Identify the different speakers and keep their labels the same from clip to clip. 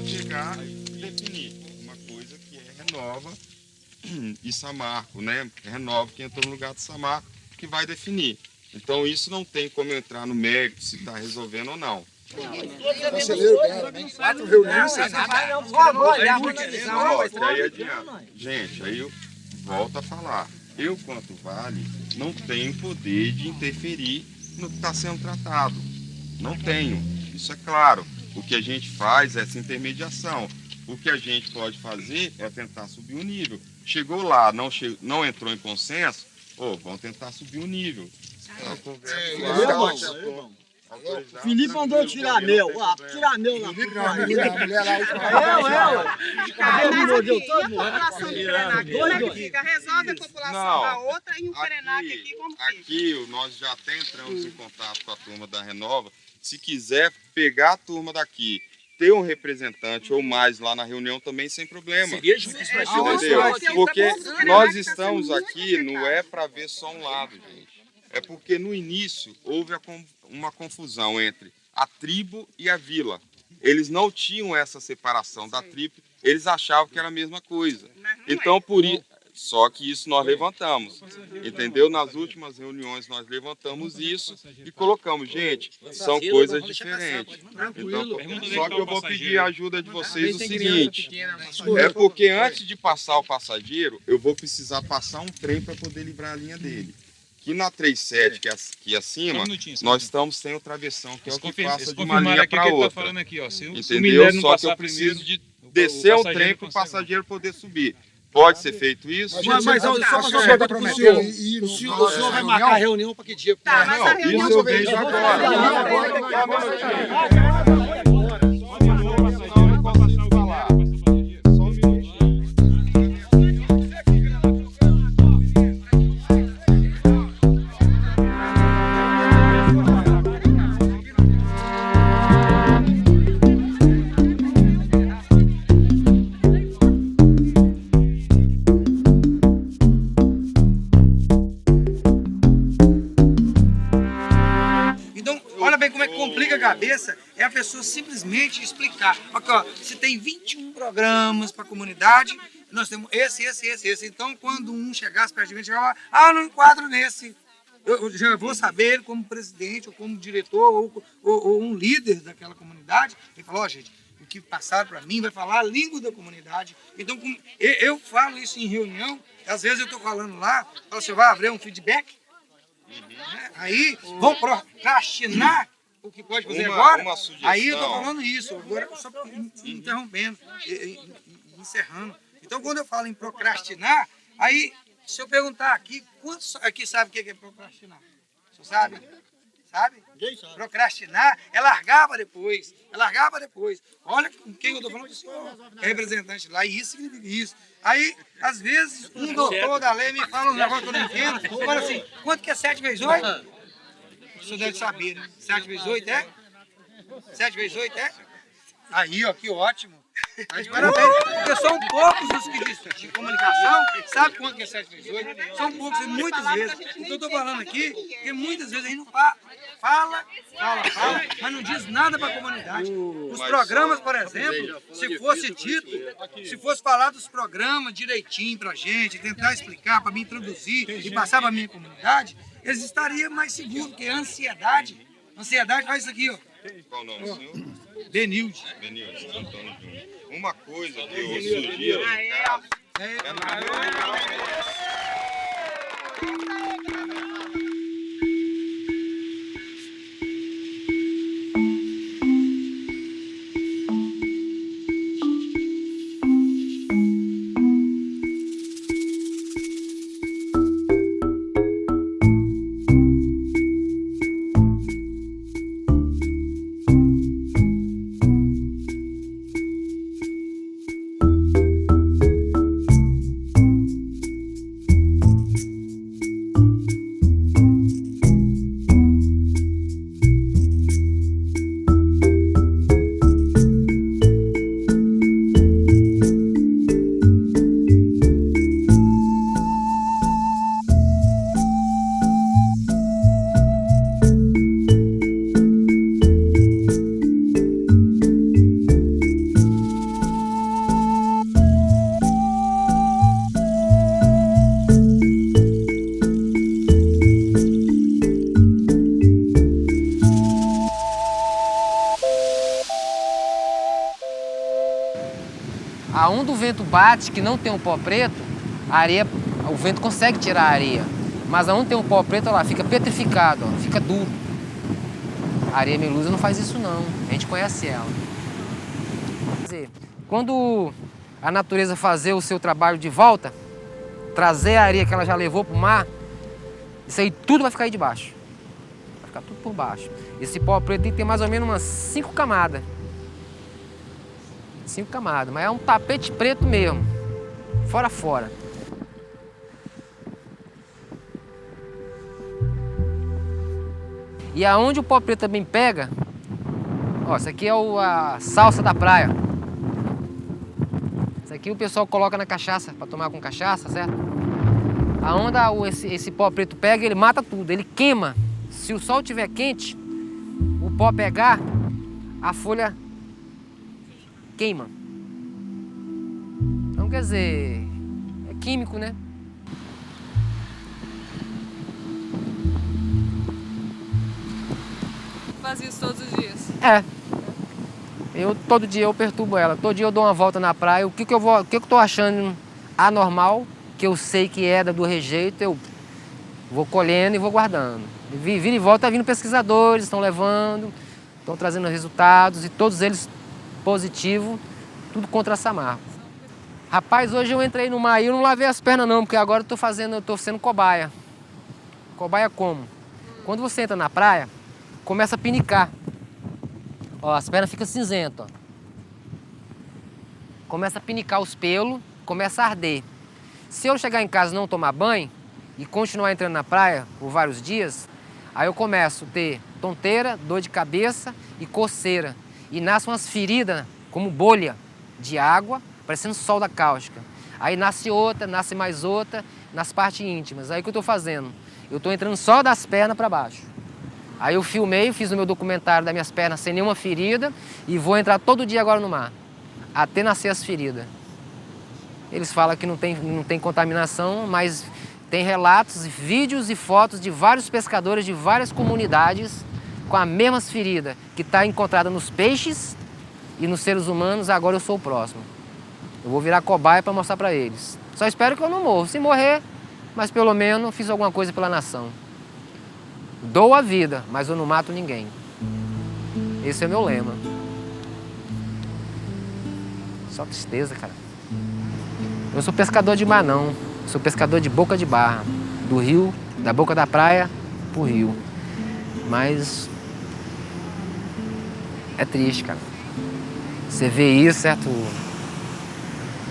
Speaker 1: Chegar e definir uma coisa que é Renova e Samarco, né? Renova que entrou no lugar de Samarco, que vai definir. Então isso não tem como eu entrar no mérito se está resolvendo ou não.
Speaker 2: Conselheiro dela, né? 4 reuniões.
Speaker 1: Aí adianta. Gente, aí eu volto a falar. Eu, quanto Vale, não tenho poder de interferir no que está sendo tratado. Não tenho. Isso é claro. O que a gente faz é essa intermediação. O que a gente pode fazer é tentar subir o nível. Chegou lá, não entrou em consenso, vamos tentar subir o nível.
Speaker 3: O Felipe mandou tirar anel. Tirar anel na
Speaker 2: Felipe não, a mulher lá.
Speaker 4: Resolve a população da outra e um Krenak aqui como fica.
Speaker 1: Aqui nós já até entramos em contato com a turma da Renova. Se quiser pegar a turma daqui, ter um representante ou mais lá na reunião também sem problema.
Speaker 3: Seria justo pra
Speaker 1: entendeu? Porque nós estamos aqui, não é para ver só um lado, gente. É porque no início houve uma confusão entre a tribo e a vila. Eles não tinham essa separação da tribo, eles achavam que era a mesma coisa. Então, por isso, só que isso nós levantamos, entendeu? Nas últimas reuniões nós levantamos isso e colocamos, gente, são coisas diferentes. Então, só que eu vou pedir a ajuda de vocês o seguinte, é porque antes de passar o passageiro, eu vou precisar passar um trem para poder livrar a linha dele. Que na 37, que é aqui acima, nós estamos sem o travessão, que é o que passa de uma linha para outra. Entendeu? Só que eu preciso de descer o trem para o passageiro poder subir. Pode ser feito isso?
Speaker 3: Mas só para você perguntar para o senhor, o senhor vai marcar a reunião para que dia?
Speaker 1: Não, isso eu vejo agora.
Speaker 5: Complica a cabeça é a pessoa simplesmente explicar. Aqui, ó, se tem 21 programas para a comunidade, nós temos esse. Então, quando um chegasse perto de mim, chegava, não enquadro nesse. Eu já vou saber, como presidente, ou como diretor, ou um líder daquela comunidade, ele falou, gente, o que passaram para mim vai falar a língua da comunidade. Então, eu falo isso em reunião, às vezes eu estou falando lá, você vai abrir um feedback, aí vão procrastinar o que pode fazer agora, aí eu estou falando isso, agora só interrompendo, encerrando. Então, quando eu falo em procrastinar, aí, se eu perguntar aqui, quantos aqui sabe o que é procrastinar? Você sabe? Sabe? Procrastinar é largar para depois, Olha com quem eu estou falando, é representante lá, e isso significa isso. Aí, às vezes, um doutor da lei me fala um negócio que eu não entendo, fala assim, quanto que é 7 vezes 8? O senhor deve saber, né? 7 vezes 8 é? 7 vezes 8 é? Aí, ó, que ótimo. Mas parabéns, porque são poucos os que discutem comunicação, sabe quanto que é 7 vezes 8? São poucos e muitas vezes. Então eu estou falando aqui, que muitas vezes a gente não fala, mas não diz nada para a comunidade. Os programas, por exemplo, se fosse dito, se fosse falar dos programas direitinho para a gente, tentar explicar, para me introduzir e passar para a minha comunidade, eles estariam mais seguros, porque a ansiedade faz isso aqui, ó.
Speaker 1: Qual o nome do senhor?
Speaker 5: Benilde.
Speaker 1: Benilde, Antônio Júnior. Uma coisa que eu sugiro, no caso, é na reunião.
Speaker 6: aonde o vento bate, que não tem um pó preto, a areia, o vento consegue tirar a areia. Mas aonde tem um pó preto, ela fica petrificado, ó, fica duro. A areia melusa não faz isso não, a gente conhece ela. Quer dizer, quando a natureza fazer o seu trabalho de volta, trazer a areia que ela já levou para o mar, isso aí tudo vai ficar aí de baixo. Vai ficar tudo por baixo. Esse pó preto tem mais ou menos umas 5 camadas. 5 camadas, mas é um tapete preto mesmo. Fora fora. E aonde o pó preto também pega, ó, isso aqui é a salsa da praia. Isso aqui o pessoal coloca na cachaça, para tomar com cachaça, certo? Aonde esse pó preto pega, ele mata tudo, ele queima. Se o sol estiver quente, o pó pegar, a folha queima. Então, quer dizer, é químico, né?
Speaker 7: Faz isso todos os dias?
Speaker 6: É. Todo dia eu perturbo ela. Todo dia eu dou uma volta na praia. O que eu tô achando anormal, que eu sei que é do rejeito, eu vou colhendo e vou guardando. Vira e volta, tá vindo pesquisadores, estão levando, estão trazendo resultados, e todos eles positivos, tudo contra a Samarco. Rapaz, hoje eu entrei no mar e eu não lavei as pernas não, porque agora eu tô sendo cobaia. Cobaia como? Quando você entra na praia, começa a pinicar. Ó, as pernas ficam cinzentas, ó. Começa a pinicar os pelos, começa a arder. Se eu chegar em casa e não tomar banho e continuar entrando na praia por vários dias, aí eu começo a ter tonteira, dor de cabeça e coceira. E nascem umas feridas como bolha de água, parecendo sol da cáustica. Aí nasce outra, nasce mais outra, nas partes íntimas. Aí o que eu tô fazendo? Eu tô entrando só das pernas para baixo. Aí eu filmei, fiz o meu documentário das minhas pernas sem nenhuma ferida e vou entrar todo dia agora no mar, até nascer as feridas. Eles falam que não tem contaminação, mas tem relatos, vídeos e fotos de vários pescadores de várias comunidades com as mesmas feridas que está encontrada nos peixes e nos seres humanos. Agora eu sou o próximo. Eu vou virar cobaia para mostrar para eles. Só espero que eu não morra. Se morrer, mas pelo menos fiz alguma coisa pela nação. Dou a vida, mas eu não mato ninguém. Esse é o meu lema. Só tristeza, cara. Eu não sou pescador de mar, não. Eu sou pescador de boca de barra. Do rio, da boca da praia pro rio. Mas é triste, cara. Você vê isso, certo?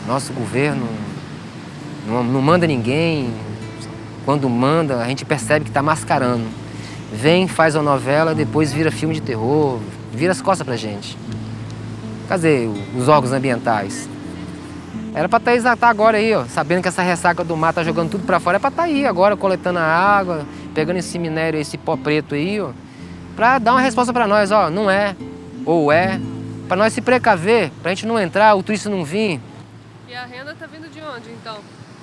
Speaker 6: Nosso governo não manda ninguém. Quando manda, a gente percebe que tá mascarando. Vem, faz uma novela, depois vira filme de terror, vira as costas pra gente. Cadê os órgãos ambientais? Era pra estar agora aí, ó, sabendo que essa ressaca do mar tá jogando tudo pra fora, é pra estar aí agora, coletando a água, pegando esse minério, esse pó preto aí, ó, pra dar uma resposta pra nós, ó, não é, ou é, pra nós se precaver, pra gente não entrar, o turista não vir.
Speaker 7: E a renda tá vindo de onde, então?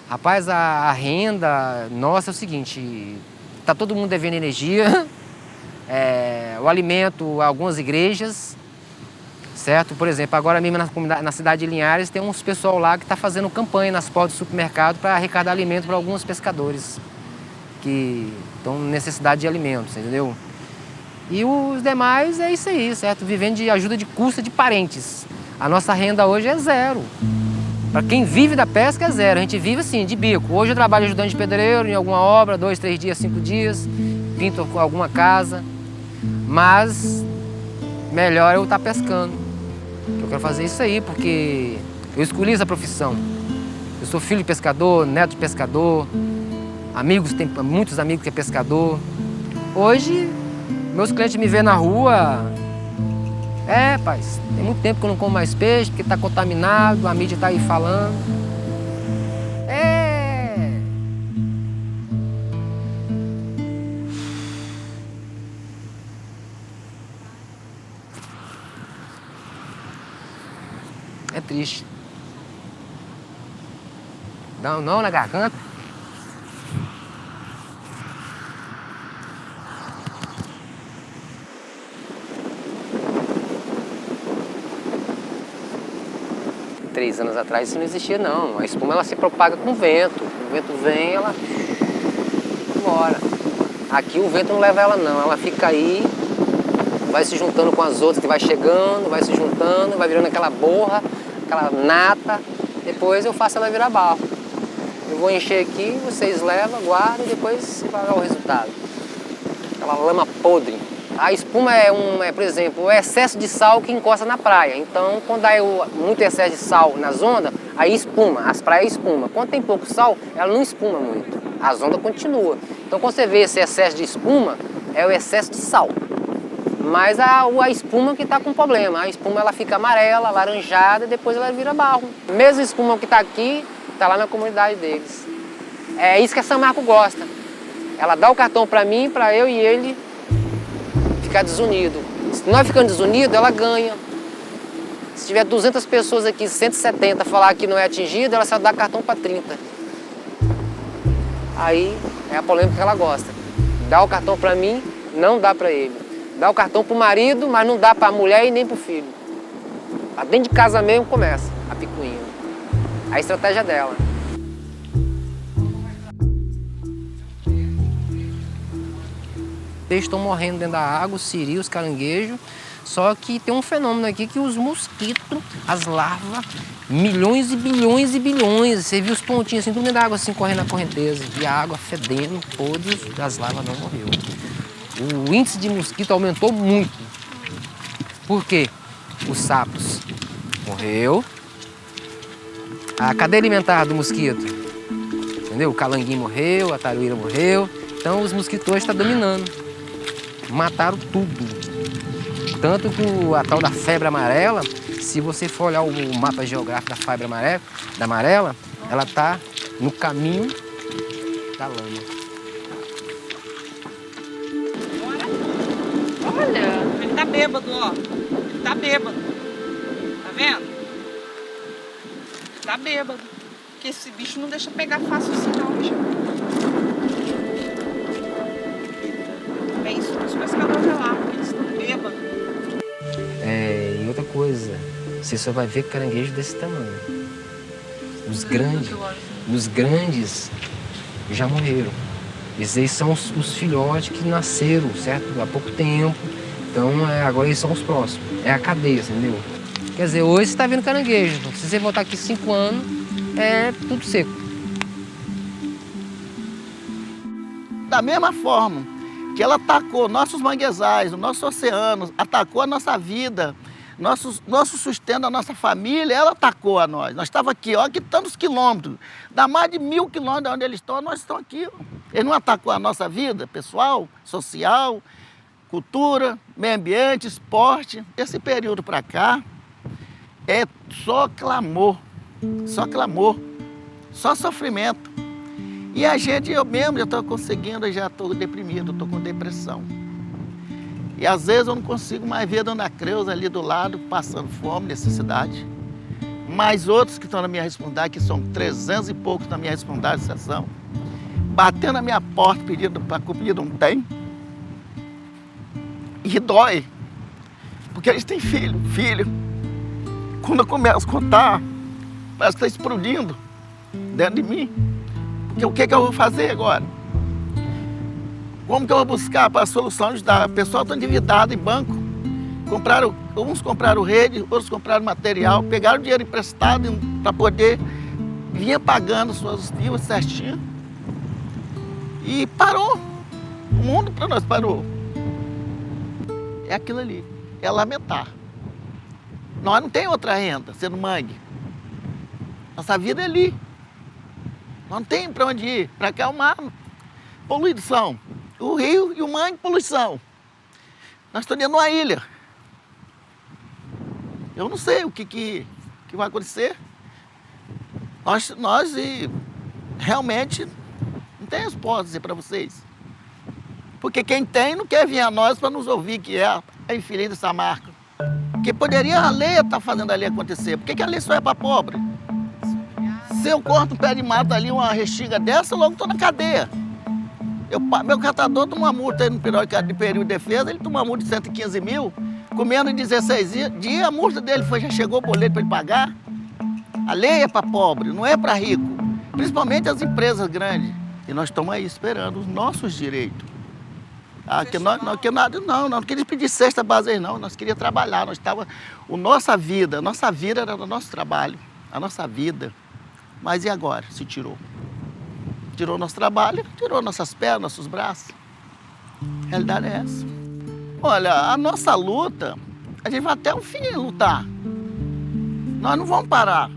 Speaker 6: Rapaz, a renda nossa é o seguinte, tá todo mundo devendo energia, o alimento, algumas igrejas, certo? Por exemplo, agora mesmo na cidade de Linhares tem uns pessoal lá que está fazendo campanha nas portas do supermercado para arrecadar alimento para alguns pescadores que estão em necessidade de alimentos, entendeu? E os demais é isso aí, certo? Vivendo de ajuda de custa de parentes. A nossa renda hoje é zero. Para quem vive da pesca é zero. A gente vive assim, de bico. Hoje eu trabalho ajudante de pedreiro em alguma obra, 2, 3 dias, 5 dias, pinto alguma casa. Mas melhor eu estar pescando. Eu quero fazer isso aí porque eu escolhi essa profissão. Eu sou filho de pescador, neto de pescador, amigos, tem muitos amigos que é pescador. Hoje, meus clientes me vêem na rua. Pai, tem muito tempo que eu não como mais peixe, porque está contaminado, a mídia está aí falando. É triste. Dá um nó na garganta. 3 anos atrás isso não existia não. A espuma ela se propaga com o vento. O vento vem, ela embora. Aqui o vento não leva ela não, ela fica aí, vai se juntando com as outras que vai chegando, vai se juntando, vai virando aquela borra, aquela nata. Depois eu faço ela virar barro. Eu vou encher aqui, vocês levam, guardam e depois você vai ver o resultado. Aquela lama podre. A espuma por exemplo, o excesso de sal que encosta na praia. Então, quando há muito excesso de sal nas ondas, aí espuma, as praias espuma. Quando tem pouco sal, ela não espuma muito. As ondas continuam. Então, quando você vê esse excesso de espuma, é o excesso de sal. Mas a espuma que está com problema. A espuma ela fica amarela, alaranjada e depois ela vira barro. A mesma espuma que está aqui, está lá na comunidade deles. É isso que a São Marco gosta. Ela dá o cartão para mim, para eu e ele ficar desunido. Se nós ficamos desunidos, ela ganha. Se tiver 200 pessoas aqui, 170 falar que não é atingido, ela só dá cartão para 30. Aí é a polêmica que ela gosta. Dá o cartão para mim, não dá para ele. Dá o cartão para o marido, mas não dá para a mulher e nem para o filho. Lá dentro de casa mesmo começa a picuinha. A estratégia dela. Os peixes estão morrendo dentro da água, os siri, os caranguejos. Só que tem um fenômeno aqui que os mosquitos, as larvas, milhões e bilhões e bilhões. Você viu os pontinhos assim, tudo dentro da água assim, correndo na correnteza. E a água fedendo, podre, as larvas não morreu. O índice de mosquito aumentou muito. Por quê? Os sapos morreu. A cadeia alimentar do mosquito, entendeu? O calanguinho morreu, a taruíra morreu. Então os mosquitos hoje estão dominando. Mataram tudo. Tanto que a tal da febre amarela, se você for olhar o mapa geográfico da febre amarela, ela está no caminho da lama.
Speaker 4: Olha, ele tá bêbado, ó. Ele tá bêbado. Tá vendo? Ele tá bêbado. Porque esse bicho não deixa pegar fácil assim não, bicho. É isso que os pescadores lá, eles estão bêbados.
Speaker 6: E outra coisa, você só vai ver caranguejo desse tamanho. Os grandes já morreram. Esses são os filhotes que nasceram, certo? Há pouco tempo. Então, agora eles são os próximos. É a cadeia, entendeu? Quer dizer, hoje você está vendo caranguejo. Se você voltar aqui 5 anos, é tudo seco.
Speaker 8: Da mesma forma que ela atacou nossos manguezais, o nosso oceano, atacou a nossa vida, nosso sustento, a nossa família, ela atacou a nós. Nós estávamos aqui, ó, que tantos quilômetros, dá mais de 1000 quilômetros de onde eles estão, nós estamos aqui. Ó. Ele não atacou a nossa vida pessoal, social, cultura, meio ambiente, esporte. Esse período para cá é só clamor, só sofrimento. E a gente, eu mesmo já estou conseguindo, já estou deprimido, estou com depressão. E às vezes eu não consigo mais ver a Dona Creuza ali do lado, passando fome, necessidade. Mas outros que estão na minha responsabilidade, que são 300 e poucos na minha responsabilidade de sessão, batendo na minha porta pedindo para comida, não tem. E dói, porque eles têm filho. Quando eu começo a contar, parece que está explodindo dentro de mim. Porque o que eu vou fazer agora? Como que eu vou buscar para a solução de dar? O pessoal está endividado em banco. Uns compraram rede, outros compraram material, pegaram dinheiro emprestado para poder vir pagando suas dívidas certinho. E parou. O mundo para nós parou. É aquilo ali. É lamentar. Nós não tem outra renda, sendo mangue. Nossa vida é ali. Não tem para onde ir. Para cá é o mar. Poluição. O rio e o mangue, poluição. Nós estamos dentro de uma ilha. Eu não sei o que vai acontecer. Nós realmente não tem resposta a dizer para vocês. Porque quem tem não quer vir a nós para nos ouvir, que é a infeliz dessa marca. Porque poderia a lei estar fazendo a lei acontecer. Por que a lei só é para pobre? Se eu corto um pé de mato ali, uma rexiga dessa, eu logo estou na cadeia. Meu catador toma uma multa aí no período de defesa, ele toma uma multa de 115 mil, com menos de 16 dias, a multa dele já chegou o boleto para ele pagar. A lei é para pobre, não é para rico. Principalmente as empresas grandes. E nós estamos aí esperando os nossos direitos. Ah, que nós, não queria pedir cesta básica, não. Nós queríamos trabalhar. Nossa vida era o nosso trabalho, a nossa vida. Mas e agora? Se tirou. Tirou nosso trabalho, tirou nossas pernas, nossos braços. A realidade é essa. Olha, a nossa luta, a gente vai até o fim lutar. Nós não vamos parar.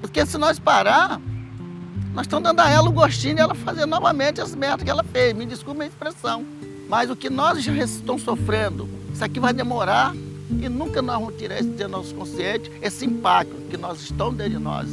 Speaker 8: Porque se nós parar, nós estamos dando a ela o gostinho de ela fazer novamente as merdas que ela fez. Me desculpe a expressão. Mas o que nós já estamos sofrendo, isso aqui vai demorar e nunca nós vamos tirar esse do nosso consciente, esse impacto que nós estamos dentro de nós.